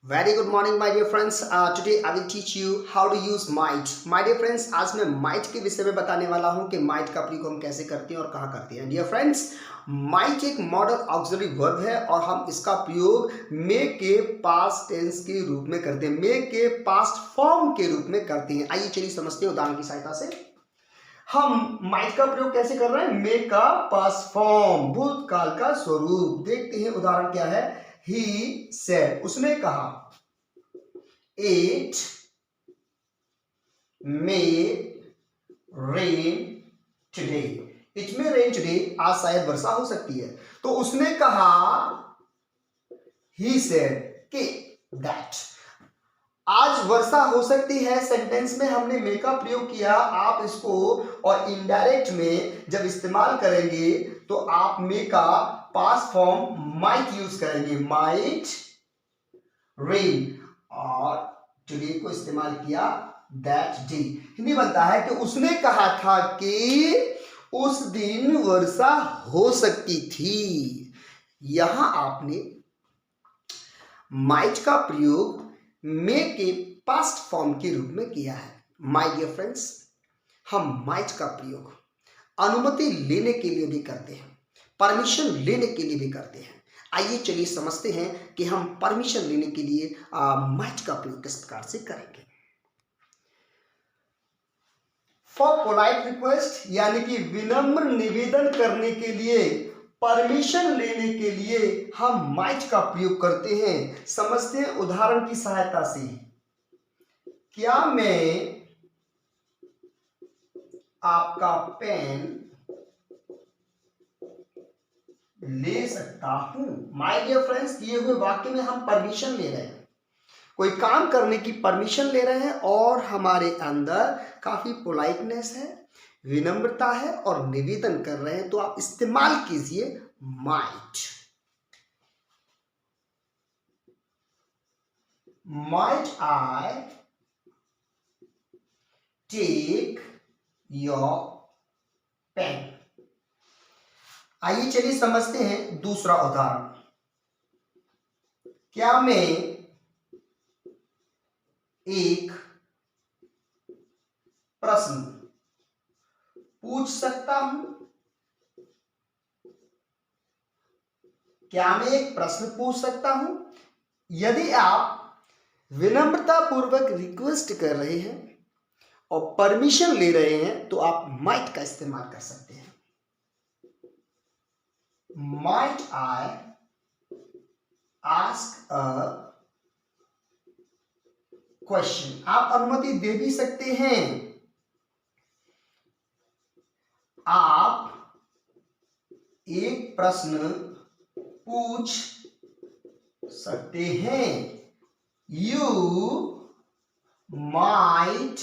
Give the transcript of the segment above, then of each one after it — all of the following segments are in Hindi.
Very good morning, my dear friends. Today I will teach you how to use might. My dear friends, आज मैं might के विषय में बताने वाला हूँ कि might का प्रयोग हम कैसे करते हैं और कहाँ करते हैं. Dear friends, might एक modal auxiliary verb है और हम इसका प्रयोग may के past tense के रूप में करते हैं, may के past form के रूप में करते हैं. आइए चलिए समझते हैं उदाहरण की सहायता से. हम might का प्रयोग कैसे कर रहे हैं? may का past form, भूतकाल का स्वरूप. देखते हैं उदाहरण क्या है. He said, उसने कहा, it may rain today. It may rain today. आज शायद वर्षा हो सकती है. तो उसने कहा, he said कि that आज वर्षा हो सकती है. सेंटेंस में हमने मे का प्रयोग किया. आप इसको और इनडायरेक्ट में जब इस्तेमाल करेंगे तो आप मे का पास्ट फॉर्म माइट यूज करेंगे. माइट रेन और टुडे को इस्तेमाल किया दैट डे. हिंदी बनता है कि उसने कहा था कि उस दिन वर्षा हो सकती थी. यहां आपने माइट का प्रयोग मे के पास्ट फॉर्म के रूप में किया है. माय डियर फ्रेंड्स, हम माइट का प्रयोग अनुमति लेने के लिए भी करते हैं, परमिशन लेने के लिए भी करते हैं. आइए चलिए समझते हैं कि हम परमिशन लेने के लिए माइट का प्रयोग किस प्रकार से करेंगे. फॉर पोलाइट रिक्वेस्ट यानी कि विनम्र निवेदन करने के लिए, परमिशन लेने के लिए हम माइट का प्रयोग करते हैं. समझते हैं उदाहरण की सहायता से. क्या मैं आपका पेन ले सकता हूं? माय डियर फ्रेंड्स, दिए हुए वाक्य में हम परमिशन ले रहे हैं, कोई काम करने की परमिशन ले रहे हैं और हमारे अंदर काफी पोलाइटनेस है, विनम्रता है और निवेदन कर रहे हैं. तो आप इस्तेमाल कीजिए might. Might I take your pen. आइए चलिए समझते हैं दूसरा उदाहरण. क्या मैं एक प्रश्न पूछ सकता हूं? क्या मैं एक प्रश्न पूछ सकता हूं? यदि आप विनम्रता पूर्वक रिक्वेस्ट कर रहे हैं और परमिशन ले रहे हैं तो आप माइट का इस्तेमाल कर सकते हैं. Might I ask a question. आप अनुमति दे भी सकते हैं. आप एक प्रश्न पूछ सकते हैं. You might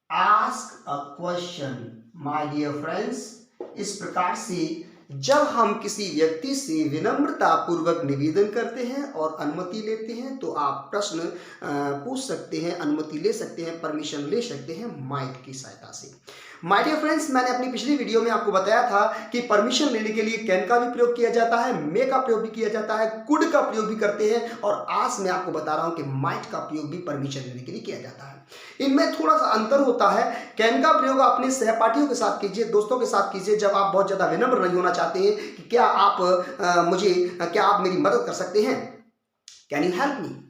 ask a question. My dear friends, इस प्रकार से जब हम किसी व्यक्ति से विनम्रता पूर्वक निवेदन करते हैं और अनुमति लेते हैं तो आप प्रश्न पूछ सकते हैं, अनुमति ले सकते हैं, परमिशन ले सकते हैं माइट की सहायता से. माय डियर फ्रेंड्स, मैंने अपनी पिछली वीडियो में आपको बताया था कि परमिशन लेने के लिए कैन का भी प्रयोग किया जाता है, मे का प्रयोग भी किया जाता है, कुड का प्रयोग भी करते हैं और आज मैं आपको बता रहा हूं कि माइट का प्रयोग भी परमिशन लेने के लिए किया जाता है. इनमें थोड़ा सा अंतर होता है. कैन का प्रयोग अपने सहपाठियों के साथ कीजिए, दोस्तों के साथ कीजिए, जब आप बहुत ज्यादा विनम्र नहीं होना चाहते हैं कि क्या आप मेरी मदद कर सकते हैं, कैन यू हेल्प मी.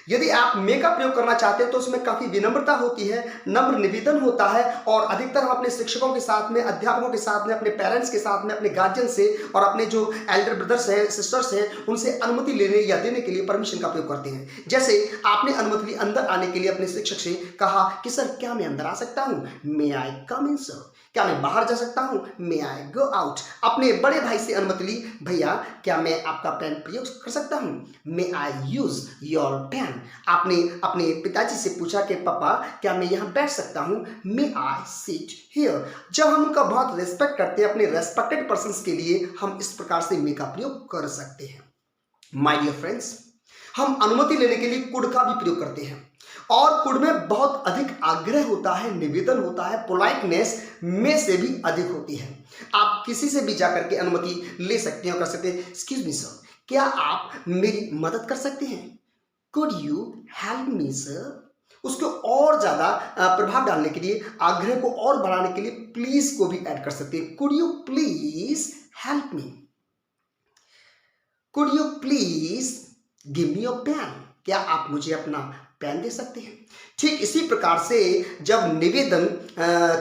यदि आप मे का प्रयोग करना चाहते हैं तो उसमें काफी विनम्रता होती है, नम्र निवेदन होता है और अधिकतर हम अपने शिक्षकों के साथ में, अध्यापकों के साथ में, अपने पेरेंट्स के साथ में, अपने गार्जियन से और अपने जो एल्डर ब्रदर्स हैं, सिस्टर्स हैं, उनसे अनुमति लेने या देने के लिए परमिशन का प्रयोग करते हैं. जैसे आपने अनुमति ली अंदर आने के लिए, अपने शिक्षक से कहा कि सर क्या मैं अंदर आ सकता हूं? मे आई कम इन सर. क्या मैं बाहर जा सकता हूं? मे आई गो आउट. अपने बड़े भाई से अनुमति ली, भैया क्या मैं आपका पेन प्रयोग कर सकता हूं? मे आई यूज योर पेन. आपने अपने पिताजी से पूछा कि पापा क्या मैं यहाँ बैठ सकता हूं? मे आई सिट हियर. जब हम उनका बहुत रिस्पेक्ट करते हैं, अपने रेस्पेक्टेड पर्सन्स के लिए हम इस प्रकार से मे का प्रयोग कर सकते हैं. माय डियर फ्रेंड्स, हम अनुमति लेने के लिए कुड का भी प्रयोग करते हैं और कुड में बहुत अधिक आग्रह होता है, निवेदन होता है, पोलाइटनेस में से भी अधिक होती है. आप किसी से भी जाकर के अनुमति ले सकते हैं और कर सकते हैं. एक्सक्यूज मी सर, क्या आप मेरी मदद कर सकते हैं? Could you help me sir. उसको और ज्यादा प्रभाव डालने के लिए, आग्रह को और बढ़ाने के लिए प्लीज को भी ऐड कर सकते हैं। Could you please help me, could you please give me your pen, क्या आप मुझे अपना पेन दे सकते हैं। ठीक इसी प्रकार से जब निवेदन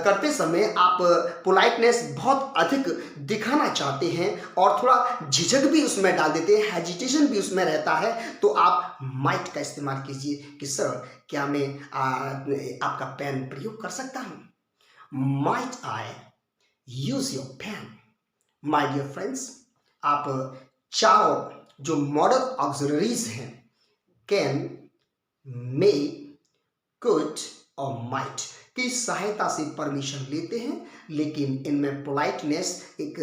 करते समय आप पोलाइटनेस बहुत अधिक दिखाना चाहते हैं और थोड़ा झिझक भी उसमें डाल देते हैं, हेजिटेशन भी उसमें रहता है, तो आप माइट का इस्तेमाल कीजिए कि सर क्या मैं आपका पेन प्रयोग कर सकता हूं। Might I use your pen. My dear friends, आप चारों जो मॉडल ऑक्सिलरीज हैं, कैन, मे, कुड और माइट की सहायता से परमिशन लेते हैं, लेकिन इनमें पोलाइटनेस एक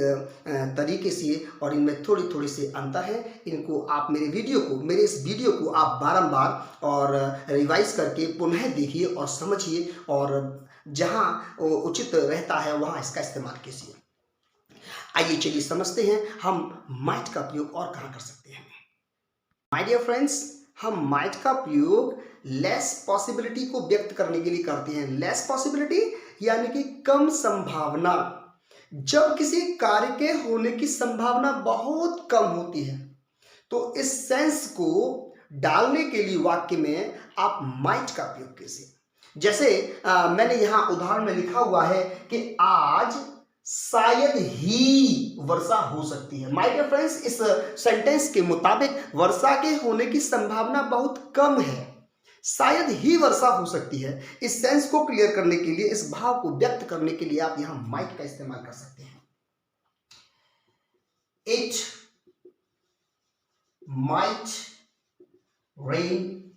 तरीके से और इनमें थोड़ी थोड़ी से अंतर है। इनको आप मेरे इस वीडियो को आप बारंबार और रिवाइज करके पुनः देखिए और समझिए, और जहां उचित रहता है वहां इसका इस्तेमाल कीजिए। आइए चलिए समझते हैं हम माइट का प्रयोग और कहां कर सकते हैं। माय डियर फ्रेंड्स, हम माइट का प्रयोग लेस पॉसिबिलिटी को व्यक्त करने के लिए करते हैं। लेस पॉसिबिलिटी यानी कि कम संभावना। जब किसी कार्य के होने की संभावना बहुत कम होती है, तो इस सेंस को डालने के लिए वाक्य में आप माइट का प्रयोग कीजिए। जैसे मैंने यहां उदाहरण में लिखा हुआ है कि आज शायद ही वर्षा हो सकती है। माय डियर फ्रेंड्स, इस सेंटेंस के मुताबिक वर्षा के होने की संभावना बहुत कम है, शायद ही वर्षा हो सकती है। इस सेंस को क्लियर करने के लिए, इस भाव को व्यक्त करने के लिए आप यहां माइट का इस्तेमाल कर सकते हैं। It might rain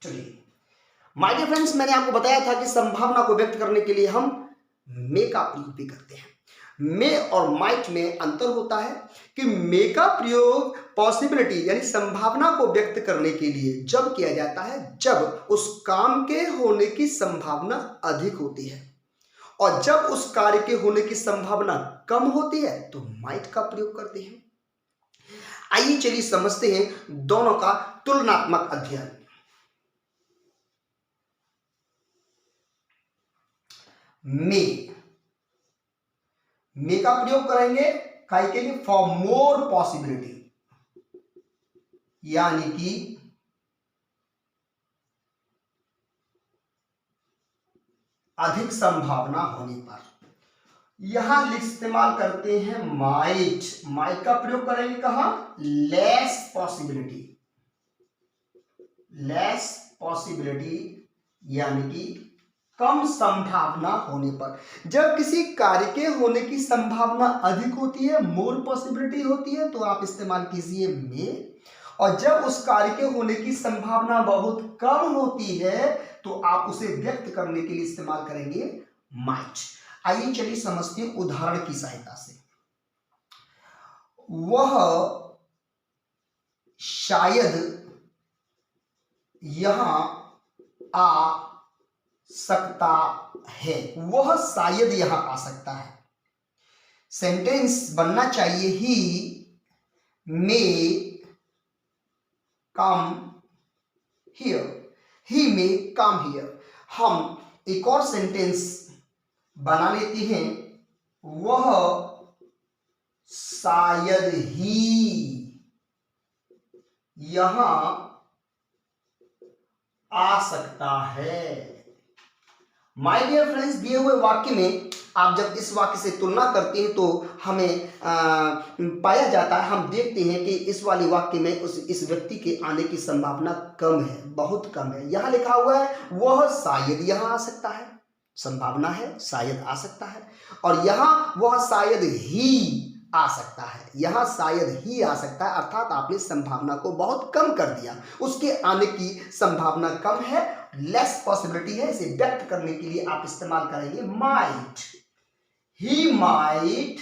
today. My dear friends, मैंने आपको बताया था कि संभावना को व्यक्त करने के लिए हम मे का प्रयोग भी करते हैं। मे और माइट में अंतर होता है कि मे का प्रयोग पॉसिबिलिटी यानी संभावना को व्यक्त करने के लिए जब किया जाता है जब उस काम के होने की संभावना अधिक होती है, और जब उस कार्य के होने की संभावना कम होती है तो माइट का प्रयोग करते हैं। आइए चलिए समझते हैं दोनों का तुलनात्मक अध्ययन। मे का प्रयोग करेंगे काय के लिए, फॉर मोर पॉसिबिलिटी, यानी कि अधिक संभावना होने पर। यहां इस्तेमाल करते हैं माइट। माइट का प्रयोग करेंगे कहां, लेस पॉसिबिलिटी। लेस पॉसिबिलिटी यानी कि कम संभावना होने पर। जब किसी कार्य के होने की संभावना अधिक होती है, मोर पॉसिबिलिटी होती है, तो आप इस्तेमाल कीजिए मे। और जब उस कार्य के होने की संभावना बहुत कम होती है तो आप उसे व्यक्त करने के लिए इस्तेमाल करेंगे माइट। आइए चलिए समझते हैं उदाहरण की सहायता से। वह शायद यहां आ सकता है। वह शायद यहां आ सकता है। सेंटेंस बनना चाहिए ही मे come here, he may come here. हम एक और सेंटेंस बना लेते हैं, वह शायद ही यहां आ सकता है। माय डियर फ्रेंड्स, दिए हुए वाक्य में आप जब इस वाक्य से तुलना करते हैं तो हमें पाया जाता है, हम देखते हैं कि इस वाले वाक्य में इस व्यक्ति के आने की संभावना कम है, बहुत कम है। यहां लिखा हुआ है वह शायद यहां आ सकता है, संभावना है शायद आ सकता है, और यहां वह शायद ही आ सकता है। यहां शायद ही आ सकता है, अर्थात आपने संभावना को बहुत कम कर दिया, उसके आने की संभावना कम है, लेस पॉसिबिलिटी है। इसे व्यक्त करने के लिए आप इस्तेमाल करेंगे might. He might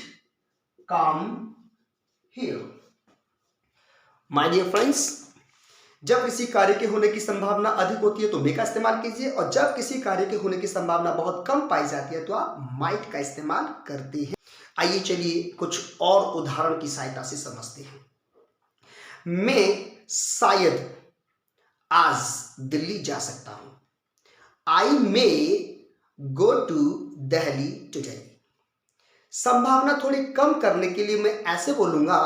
come here. My dear friends, जब किसी कार्य के होने की संभावना अधिक होती है तो मे का इस्तेमाल कीजिए, और जब किसी कार्य के होने की संभावना बहुत कम पाई जाती है तो आप माइट का इस्तेमाल करते हैं। आइए चलिए कुछ और उदाहरण की सहायता से समझते हैं। मैं शायद आज दिल्ली जा सकता हूं। आई मे गो टू दिल्ली टुडे। संभावना थोड़ी कम करने के लिए मैं ऐसे बोलूंगा,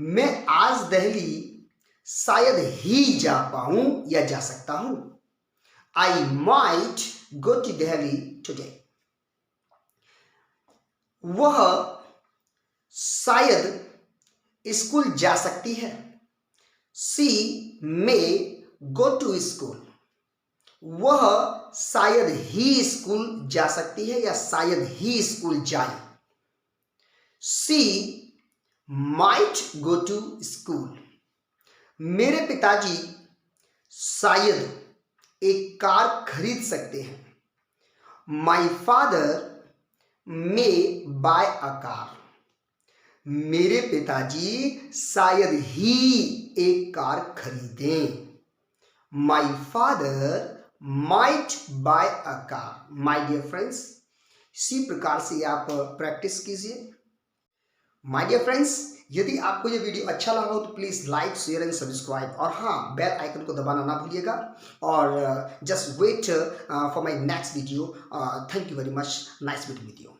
मैं आज दिल्ली शायद ही जा पाऊं या जा सकता हूं। I might go to Delhi today. वह शायद स्कूल जा सकती है। She may go to school. वह शायद ही स्कूल जा सकती है या शायद ही स्कूल जाए। She might go to school. मेरे पिताजी शायद एक कार खरीद सकते हैं। My father may buy a car. मेरे पिताजी शायद ही एक कार खरीदें। My father might buy a car. My dear friends, इसी प्रकार से आप प्रैक्टिस कीजिए। माय डियर फ्रेंड्स, यदि आपको ये वीडियो अच्छा लगा हो तो please like, share and subscribe, और हाँ, बेल आइकन को दबाना ना भूलिएगा। और just wait for my next video. Thank you very much. Nice meeting with you.